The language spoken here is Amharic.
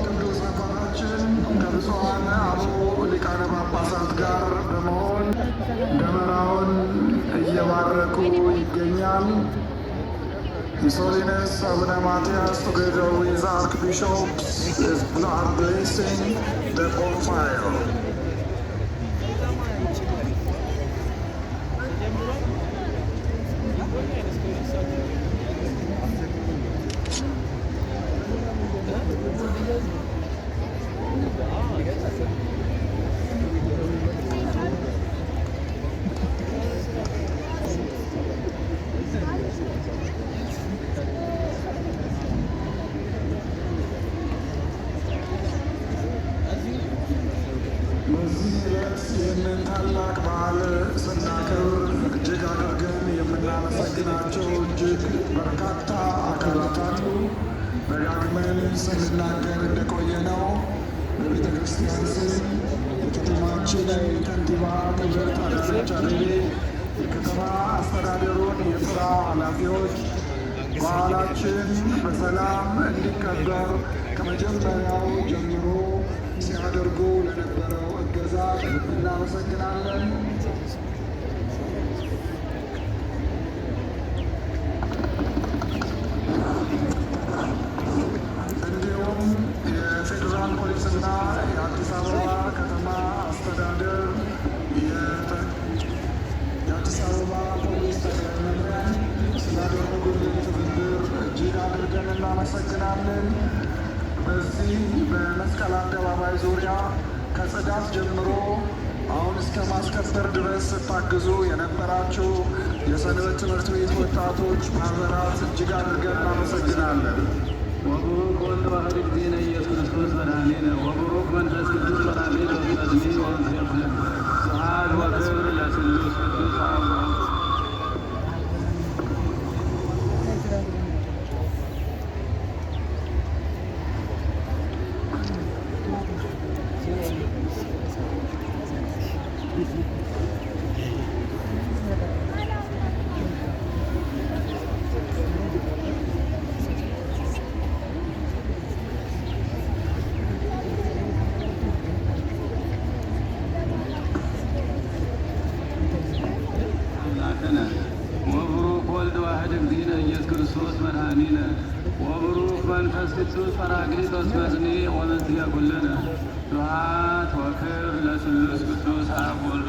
ቅዱስ አባታችን ከብፁዓን አበው ሊቃነ ጳጳሳት ጋር በመሆን ደመራውን እየባረኩ ይገኛል። His Holiness Abuna Matthias, together with Archbishops, are blessing the bonfire. ይህንን ታላቅ በዓል ስናከብር እጅግ አድርገን የምናመሰግናቸው እጅግ በርካታ አካላት አሉ። ደጋግመን ስንናገር እንደቆየ ነው። በቤተ ክርስቲያን ስም የከተማችን ከንቲባ ክብርት አዳነች አቤቤ፣ የከተማ አስተዳደሩን የሥራ ኃላፊዎች በዓላችን በሰላም እንዲከበር ከመጀመሪያው ጀምሮ ሲያደርጉ ለነበረው እገዛ እናመሰግናለን። እንዲሁም የፌዴራል ፖሊስና የአዲስ አበባ ከተማ አስተዳደር የአዲስ አበባ ፖሊስ ጠቅላይ መምሪያ ስላደረጉልን ትብብር እጅግ አድርገን እናመሰግናለን። በዚህ በመስቀል አደባባይ ዙሪያ ከጽዳት ጀምሮ አሁን እስከ ማስከበር ድረስ ስታግዙ የነበራችሁ የሰንበት ትምህርት ቤት ወጣቶች ማህበራት እጅግ አድርገን እናመሰግናለን። ወቡሩክ ወልድ ዋሕድ እግዚእነ ኢየሱስ ክርስቶስ መድኃኒነ ወቡሩክ መንፈስ ቅዱስ ጰራቅሊጦስ በስሜ ወእምሴብሐ ስብሐት ወክብር ለስሉስ ቅዱስ አብ ወቡሩክ ወልድ ዋሕድ እግዚእነ ኢየሱስ ክርስቶስ መድኃኒነ ወቡሩክ መንፈስ ቅዱስ ጰራቅሊጦስ በስሜ ወእምሴብሐ ኩልነ ስብሐት ወክብር ለስሉስ ቅዱስ አብ ወወልድ